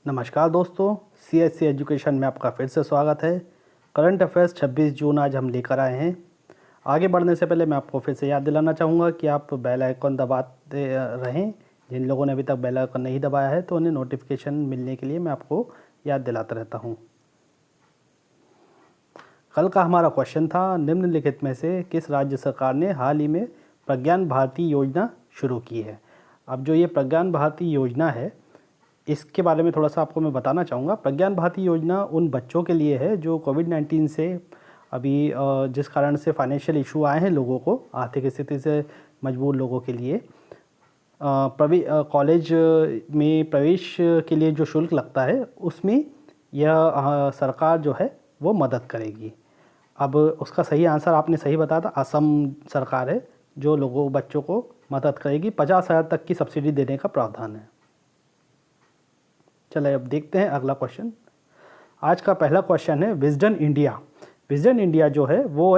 नमस्कार दोस्तों, CSC education में आपका फिर से स्वागत है। करंट अफेयर्स 26 जून आज हम लेकर आए हैं। आगे बढ़ने से पहले मैं आपको फिर से याद दिलाना चाहूँगा कि आप बेल आइकन दबाते रहें। जिन लोगों ने अभी तक बेल आइकन नहीं दबाया है तो उन्हें नोटिफिकेशन मिलने के लिए मैं आपको याद दिलाता रहता हूँ। कल का हमारा क्वेश्चन था, निम्नलिखित में से किस राज्य सरकार ने हाल ही में प्रज्ञान भारती योजना शुरू की है। अब जो ये प्रज्ञान भारती योजना है, इसके बारे में थोड़ा सा आपको मैं बताना चाहूँगा। प्रज्ञान भारती योजना उन बच्चों के लिए है जो कोविड-19 से अभी जिस कारण से फाइनेंशियल इशू आए हैं लोगों को, आर्थिक स्थिति से मजबूर लोगों के लिए कॉलेज में प्रवेश के लिए जो शुल्क लगता है उसमें यह सरकार जो है वो मदद करेगी। अब उसका सही आंसर आपने सही बताया था, असम सरकार है जो बच्चों को मदद करेगी। 50,000 तक की सब्सिडी देने का प्रावधान है। चलिए अब देखते हैं अगला क्वेश्चन। आज का पहला क्वेश्चन है विजडन इंडिया। विजडन इंडिया जो है वो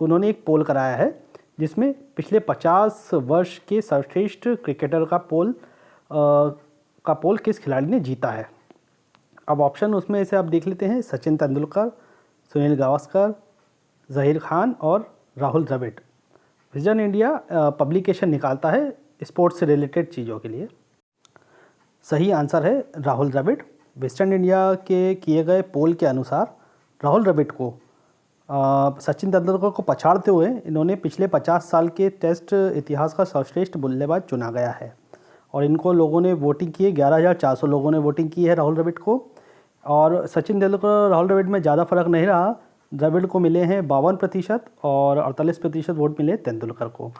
उन्होंने एक पोल कराया है जिसमें पिछले 50 वर्ष के सर्वश्रेष्ठ क्रिकेटर का पोल किस खिलाड़ी ने जीता है। अब ऑप्शन उसमें से आप देख लेते हैं, सचिन तेंदुलकर, सुनील गावस्कर, जहीर खान और Rahul Dravid. Wisden India publication निकालता है स्पोर्ट्स से रिलेटेड चीज़ों के लिए। सही आंसर है राहुल द्रविड़। वेस्टर्न इंडिया के किए गए पोल के अनुसार राहुल द्रविड़ को सचिन तेंदुलकर को पछाड़ते हुए इन्होंने पिछले 50 साल के टेस्ट इतिहास का सर्वश्रेष्ठ बल्लेबाज चुना गया है। और इनको लोगों ने वोटिंग की है, 11,400 लोगों ने वोटिंग की है राहुल द्रविड़ को। और सचिन तेंदुलकर और राहुल द्रविड़ में ज़्यादा फर्क नहीं रहा। द्रविड़ को मिले हैं 52% और 48% वोट मिले तेंदुलकर को।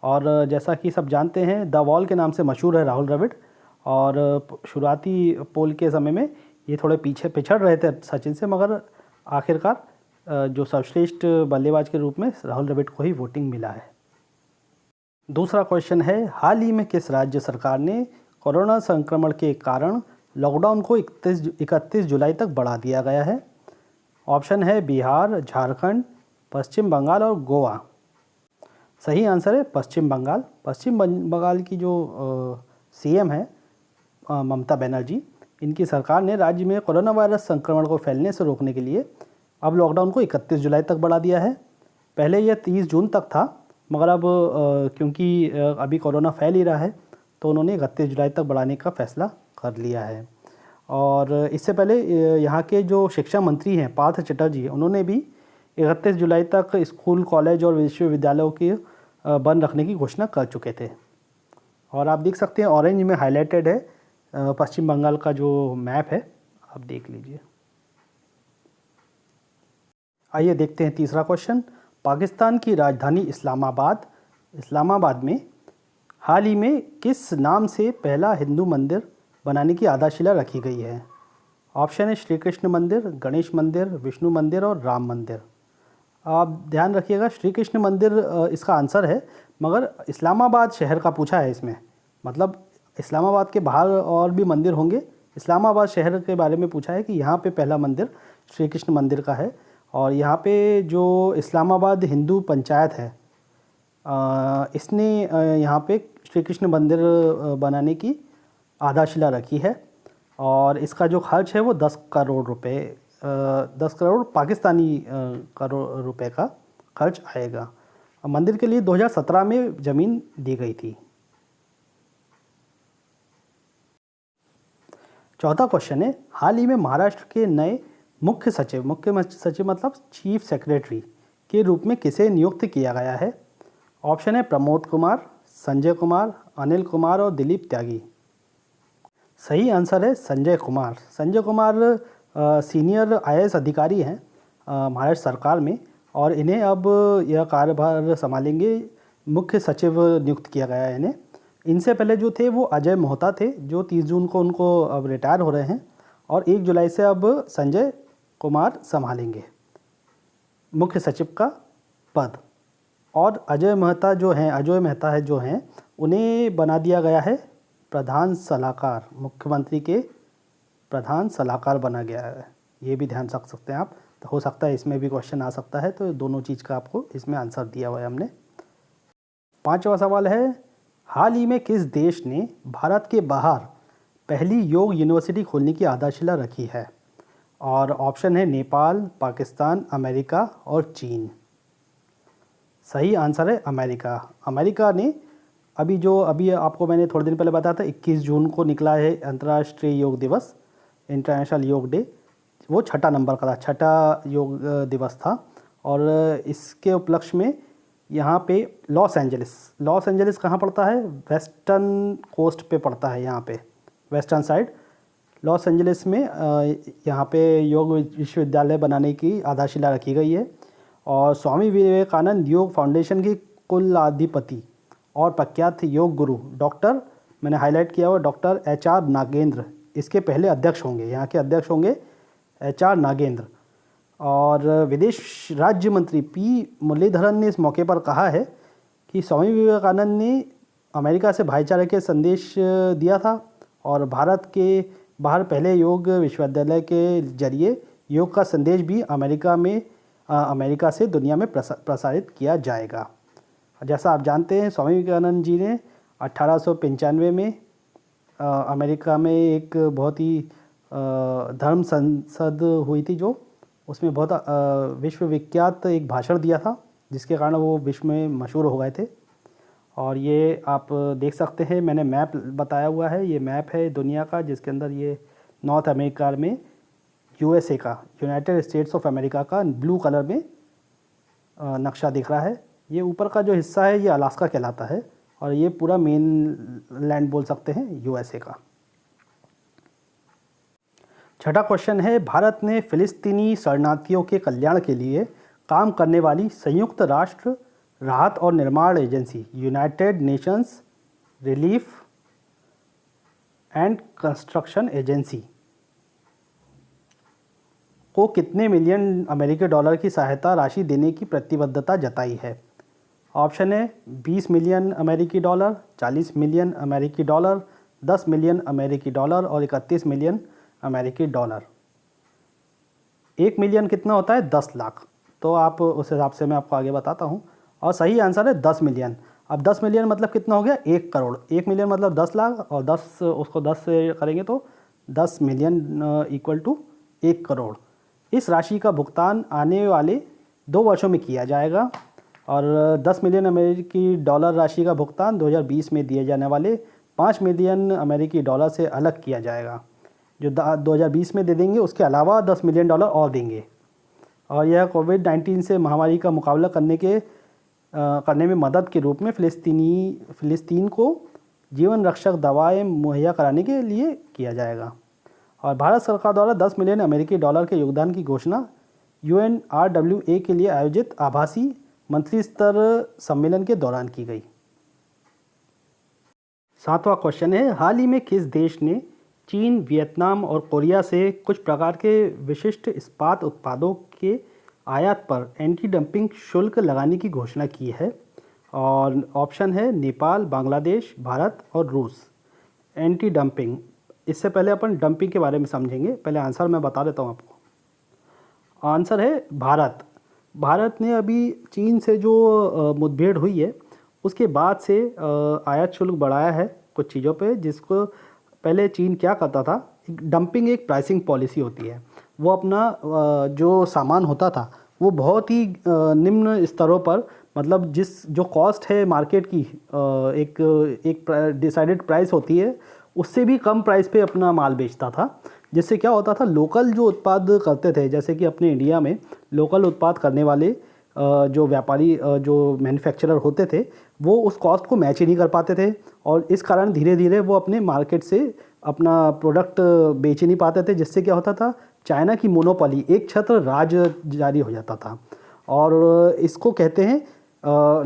और जैसा कि सब जानते हैं, द वॉल के नाम से मशहूर है राहुल द्रविड़। और शुरुआती पोल के समय में ये थोड़े पीछे पिछड़ रहे थे सचिन से, मगर आखिरकार जो सर्वश्रेष्ठ बल्लेबाज के रूप में राहुल द्रविड़ को ही वोटिंग मिला है। दूसरा क्वेश्चन है, हाल ही में किस राज्य सरकार ने कोरोना संक्रमण के कारण लॉकडाउन को 31 जुलाई तक बढ़ा दिया गया है। ऑप्शन है बिहार, झारखंड, पश्चिम बंगाल और गोवा। सही आंसर है पश्चिम बंगाल। पश्चिम बंगाल की जो CM है ममता बनर्जी, इनकी सरकार ने राज्य में कोरोना वायरस संक्रमण को फैलने से रोकने के लिए अब लॉकडाउन को 31 जुलाई तक बढ़ा दिया है। पहले यह 30 जून तक था, मगर अब क्योंकि अभी कोरोना फैल ही रहा है तो उन्होंने 31 जुलाई तक बढ़ाने का फैसला कर लिया है। और इससे पहले यहाँ के जो शिक्षा मंत्री हैं पार्थ चटर्जी, उन्होंने भी 31 जुलाई तक स्कूल, कॉलेज और विश्वविद्यालयों की बंद रखने की घोषणा कर चुके थे। और आप देख सकते हैं ऑरेंज में हाईलाइटेड है पश्चिम बंगाल का जो मैप है, आप देख लीजिए। आइए देखते हैं तीसरा क्वेश्चन। पाकिस्तान की राजधानी इस्लामाबाद में हाल ही में किस नाम से पहला हिंदू मंदिर बनाने की आधारशिला रखी गई है। ऑप्शन है श्री कृष्ण मंदिर, गणेश मंदिर, विष्णु मंदिर और राम मंदिर। आप ध्यान रखिएगा, श्री कृष्ण मंदिर इसका आंसर है, मगर इस्लामाबाद शहर का पूछा है इसमें। मतलब इस्लामाबाद के बाहर और भी मंदिर होंगे, इस्लामाबाद शहर के बारे में पूछा है कि यहाँ पे पहला मंदिर श्री कृष्ण मंदिर का है। और यहाँ पे जो इस्लामाबाद हिंदू पंचायत है, इसने यहाँ पे श्री कृष्ण मंदिर बनाने की आधारशिला रखी है। और इसका जो खर्च है वो 10 करोड़ रुपए 10 करोड़ पाकिस्तानी करोड़ रुपए का खर्च आएगा। मंदिर के लिए 2017 में ज़मीन दी गई थी। चौथा क्वेश्चन है, हाल ही में महाराष्ट्र के नए मुख्य सचिव मतलब चीफ सेक्रेटरी के रूप में किसे नियुक्त किया गया है। ऑप्शन है प्रमोद कुमार, संजय कुमार, अनिल कुमार और दिलीप त्यागी। सही आंसर है संजय कुमार। संजय कुमार सीनियर IAS अधिकारी हैं महाराष्ट्र सरकार में, और इन्हें अब यह कार्यभार संभालेंगे, मुख्य सचिव नियुक्त किया गया है इन्हें। इनसे पहले जो थे वो अजय मोहता थे, जो 30 जून को उनको अब रिटायर हो रहे हैं, और 1 जुलाई से अब संजय कुमार संभालेंगे मुख्य सचिव का पद। और अजय मेहता जो हैं उन्हें बना दिया गया है प्रधान सलाहकार, मुख्यमंत्री के प्रधान सलाहकार बना गया है। ये भी ध्यान रख सकते हैं आप, तो हो सकता है इसमें भी क्वेश्चन आ सकता है, तो दोनों चीज़ का आपको इसमें आंसर दिया हुआ है हमने। 5वां सवाल है, हाल ही में किस देश ने भारत के बाहर पहली योग यूनिवर्सिटी खोलने की आधारशिला रखी है? और ऑप्शन है नेपाल, पाकिस्तान, अमेरिका और चीन। सही आंसर है अमेरिका। अमेरिका ने अभी आपको मैंने थोड़े दिन पहले बताया था 21 जून को निकला है अंतर्राष्ट्रीय योग दिवस, इंटरनेशनल योग डे। वो छठा नंबर का था, छठा योग दिवस था। और इसके उपलक्ष्य में यहाँ पे लॉस एंजलिस कहाँ पड़ता है? वेस्टर्न कोस्ट पे पड़ता है, यहाँ पे वेस्टर्न साइड लॉस एंजलिस में यहाँ पे योग विश्वविद्यालय बनाने की आधारशिला रखी गई है। और स्वामी विवेकानंद योग फाउंडेशन के कुलाधिपति और प्रख्यात योग गुरु डॉक्टर, मैंने हाईलाइट किया हुआ, डॉक्टर HR नागेंद्र इसके पहले अध्यक्ष होंगे, यहाँ के अध्यक्ष होंगे HR नागेंद्र। और विदेश राज्य मंत्री P मुरलीधरन ने इस मौके पर कहा है कि स्वामी विवेकानंद ने अमेरिका से भाईचारे के संदेश दिया था और भारत के बाहर पहले योग विश्वविद्यालय के जरिए योग का संदेश भी अमेरिका से दुनिया में प्रसारित किया जाएगा। जैसा आप जानते हैं, स्वामी विवेकानंद जी ने 1895 में अमेरिका में एक बहुत ही धर्म संसद हुई थी, जो उसमें बहुत विश्वविख्यात एक भाषण दिया था, जिसके कारण वो विश्व में मशहूर हो गए थे। और ये आप देख सकते हैं, मैंने मैप बताया हुआ है, ये मैप है दुनिया का, जिसके अंदर ये नॉर्थ अमेरिका में USA का, यूनाइटेड स्टेट्स ऑफ अमेरिका का ब्लू कलर में नक्शा दिख रहा है। ये ऊपर का जो हिस्सा है ये अलास्का कहलाता है और ये पूरा मेन लैंड बोल सकते हैं USA का। छठा क्वेश्चन है, भारत ने फिलिस्तीनी शरणार्थियों के कल्याण के लिए काम करने वाली संयुक्त राष्ट्र राहत और निर्माण agency United Nations relief and construction agency को कितने मिलियन अमेरिकी डॉलर की सहायता राशि देने की प्रतिबद्धता जताई है? ऑप्शन है 20 मिलियन अमेरिकी डॉलर, 40 मिलियन अमेरिकी डॉलर, 10 मिलियन अमेरिकी डॉलर और 31 मिलियन अमेरिकी डॉलर। 1 मिलियन कितना होता है? 10 लाख। तो आप उस हिसाब से मैं आपको आगे बताता हूँ। और सही आंसर है 10 मिलियन। अब 10 मिलियन मतलब कितना हो गया? 1 करोड़। 1 मिलियन मतलब 10 लाख और 10 उसको 10 से करेंगे तो 10 मिलियन इक्वल टू 1 करोड़। इस राशि का भुगतान आने वाले 2 वर्षों में किया जाएगा और 10 मिलियन अमेरिकी डॉलर राशि का भुगतान 2020 में दिए जाने वाले 5 मिलियन अमेरिकी डॉलर से अलग किया जाएगा। जो 2020 में दे देंगे उसके अलावा 10 मिलियन डॉलर और देंगे। और यह कोविड-19 से महामारी का मुकाबला करने में मदद के रूप में फ़िलिस्तीन को जीवन रक्षक दवाएं मुहैया कराने के लिए किया जाएगा। और भारत सरकार द्वारा 10 मिलियन अमेरिकी डॉलर के योगदान की घोषणा UNRWA के लिए आयोजित आभासी मंत्री स्तर सम्मेलन के दौरान की गई। 7वां क्वेश्चन है, हाल ही में किस देश ने चीन, वियतनाम और कोरिया से कुछ प्रकार के विशिष्ट इस्पात उत्पादों के आयात पर एंटी डंपिंग शुल्क लगाने की घोषणा की है? और ऑप्शन है नेपाल, बांग्लादेश, भारत और रूस। एंटी डंपिंग, इससे पहले अपन डंपिंग के बारे में समझेंगे, पहले आंसर मैं बता देता हूँ आपको। आंसर है भारत। भारत ने अभी चीन से जो मुठभेड़ हुई है उसके बाद से आयात शुल्क बढ़ाया है कुछ चीज़ों पे, जिसको पहले चीन क्या करता था, डंपिंग एक प्राइसिंग पॉलिसी होती है। वो अपना जो सामान होता था वो बहुत ही निम्न स्तरों पर, मतलब जो कॉस्ट है मार्केट की एक डिसाइडेड प्राइस होती है, उससे भी कम प्राइस पे अपना माल बेचता था। जिससे क्या होता था, लोकल जो उत्पाद करते थे, जैसे कि अपने इंडिया में लोकल उत्पाद करने वाले जो व्यापारी जो मैन्युफैक्चरर होते थे वो उस कॉस्ट को मैच ही नहीं कर पाते थे और इस कारण धीरे धीरे वो अपने मार्केट से अपना प्रोडक्ट बेच ही नहीं पाते थे। जिससे क्या होता था, चाइना की मोनोपोली, एक छत्र राज जारी हो जाता था। और इसको कहते हैं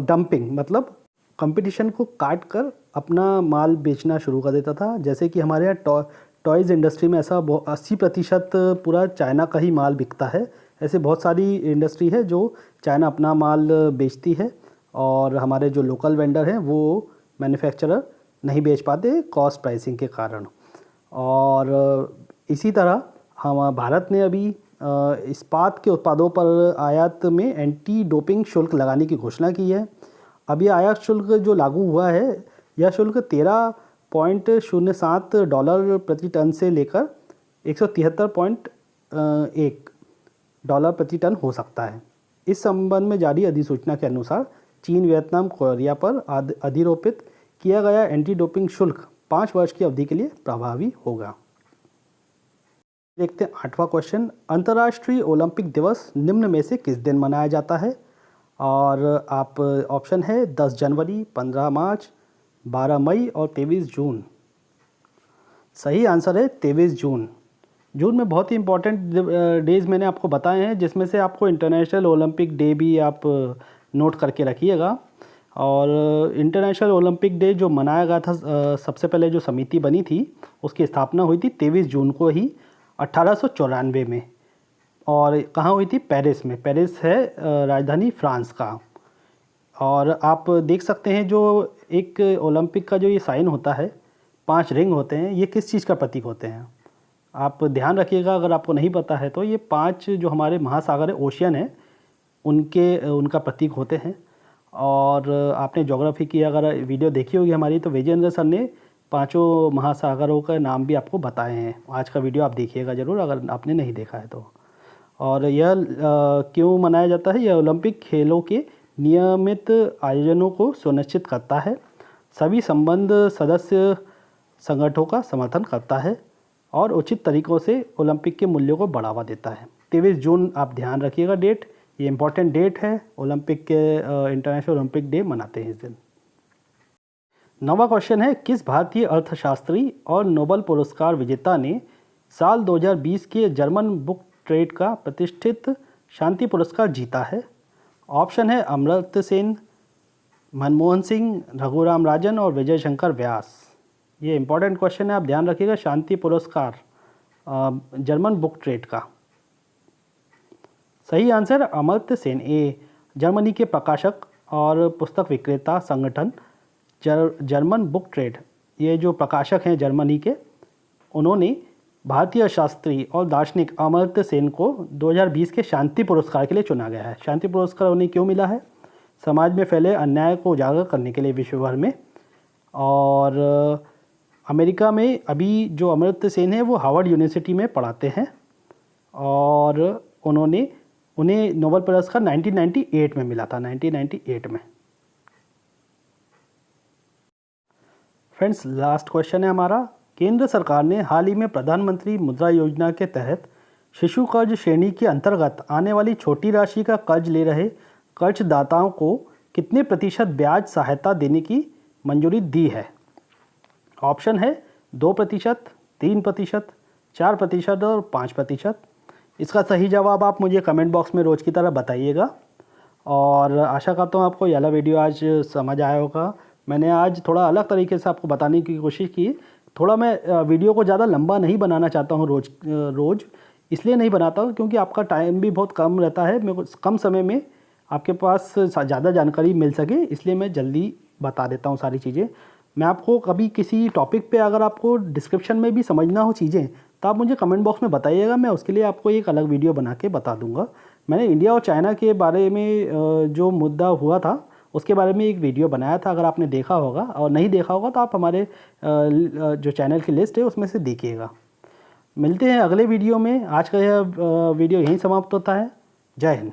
डंपिंग, मतलब कंपटीशन को काट कर अपना माल बेचना शुरू कर देता था। जैसे कि हमारे यहाँ टॉयज़ इंडस्ट्री में ऐसा 80% पूरा चाइना का ही माल बिकता है। ऐसे बहुत सारी इंडस्ट्री है जो चाइना अपना माल बेचती है और हमारे जो लोकल वेंडर हैं वो मैन्युफैक्चरर नहीं बेच पाते कॉस्ट प्राइसिंग के कारण। और इसी तरह हम भारत ने अभी इस्पात के उत्पादों पर आयात में एंटी डोपिंग शुल्क लगाने की घोषणा की है। अब यह आयात शुल्क जो लागू हुआ है, यह शुल्क $0.07 प्रति टन से लेकर 173.1 डॉलर प्रति टन हो सकता है। इस संबंध में जारी अधिसूचना के अनुसार चीन, वियतनाम, कोरिया पर अधिरोपित किया गया एंटी डोपिंग शुल्क 5 वर्ष की अवधि के लिए प्रभावी होगा। देखते हैं 8वां क्वेश्चन। अंतर्राष्ट्रीय ओलंपिक दिवस निम्न में से किस दिन मनाया जाता है? और आप ऑप्शन है 10 जनवरी, 15 मार्च, 12 मई और 23 जून। सही आंसर है 23 जून। जून में बहुत ही इंपॉर्टेंट डेज़ मैंने आपको बताए हैं, जिसमें से आपको इंटरनेशनल ओलंपिक डे भी आप नोट करके रखिएगा। और इंटरनेशनल ओलंपिक डे जो मनाया गया था, सबसे पहले जो समिति बनी थी उसकी स्थापना हुई थी 23 जून को ही 1894 में। और कहाँ हुई थी? पेरिस में। पेरिस है राजधानी फ्रांस का। और आप देख सकते हैं जो एक ओलंपिक का जो ये साइन होता है, 5 रिंग होते हैं, ये किस चीज़ का प्रतीक होते हैं? आप ध्यान रखिएगा, अगर आपको नहीं पता है तो ये 5 जो हमारे महासागर है, ओशियन है, उनका प्रतीक होते हैं। और आपने ज्योग्राफी की अगर वीडियो देखी होगी हमारी, तो विजेंद्र सर ने 5 महासागरों का नाम भी आपको बताए हैं। आज का वीडियो आप देखिएगा ज़रूर, अगर आपने नहीं देखा है तो। और यह क्यों मनाया जाता है? यह ओलंपिक खेलों के नियमित आयोजनों को सुनिश्चित करता है, सभी संबद्ध सदस्य संगठनों का समर्थन करता है और उचित तरीक़ों से ओलंपिक के मूल्यों को बढ़ावा देता है। 23 जून आप ध्यान रखिएगा डेट, ये इम्पॉर्टेंट डेट है। ओलंपिक के इंटरनेशनल ओलंपिक डे मनाते हैं इस दिन। 9वां क्वेश्चन है, किस भारतीय अर्थशास्त्री और नोबेल पुरस्कार विजेता ने साल 2020 के जर्मन बुक ट्रेड का प्रतिष्ठित शांति पुरस्कार जीता है? ऑप्शन है अमर्त्य सेन, मनमोहन सिंह, रघुराम राजन और विजय शंकर व्यास। ये इंपॉर्टेंट क्वेश्चन है, आप ध्यान रखिएगा। शांति पुरस्कार जर्मन बुक ट्रेड का। सही आंसर अमर्त्य सेन। ए, जर्मनी के प्रकाशक और पुस्तक विक्रेता संगठन जर्मन बुक ट्रेड, ये जो प्रकाशक हैं जर्मनी के, उन्होंने भारतीय शास्त्री और दार्शनिक अमर्त्य सेन को 2020 के शांति पुरस्कार के लिए चुना गया है। शांति पुरस्कार उन्हें क्यों मिला है? समाज में फैले अन्याय को उजागर करने के लिए विश्व भर में। और अमेरिका में अभी जो अमर्त्य सेन है वो हार्वर्ड यूनिवर्सिटी में पढ़ाते हैं और उन्हें नोबेल पुरस्कार 1998 में मिला था, 1998 में। फ्रेंड्स, लास्ट क्वेश्चन है हमारा। केंद्र सरकार ने हाल ही में प्रधानमंत्री मुद्रा योजना के तहत शिशु कर्ज श्रेणी के अंतर्गत आने वाली छोटी राशि का कर्ज ले रहे कर्जदाताओं को कितने प्रतिशत ब्याज सहायता देने की मंजूरी दी है? ऑप्शन है 2%, 3%, 4% और 5%। इसका सही जवाब आप मुझे कमेंट बॉक्स में रोज़ की तरह बताइएगा। और आशा करता हूँ आपको ये वाला वीडियो आज समझ आया होगा। मैंने आज थोड़ा अलग तरीके से आपको बताने की कोशिश की। थोड़ा मैं वीडियो को ज़्यादा लंबा नहीं बनाना चाहता हूँ रोज़ इसलिए नहीं बनाता हूँ क्योंकि आपका टाइम भी बहुत कम रहता है। मेरे को कम समय में आपके पास ज़्यादा जानकारी मिल सके, इसलिए मैं जल्दी बता देता हूँ सारी चीज़ें। मैं आपको कभी किसी टॉपिक पे अगर आपको डिस्क्रिप्शन में भी समझना हो चीज़ें तो आप मुझे कमेंट बॉक्स में बताइएगा, मैं उसके लिए आपको एक अलग वीडियो बना के बता दूँगा। मैंने इंडिया और चाइना के बारे में जो मुद्दा हुआ था उसके बारे में एक वीडियो बनाया था, अगर आपने देखा होगा, और नहीं देखा होगा तो आप हमारे जो चैनल की लिस्ट है उसमें से देखिएगा। मिलते हैं अगले वीडियो में। आज का यह वीडियो यहीं समाप्त होता है। जय हिंद।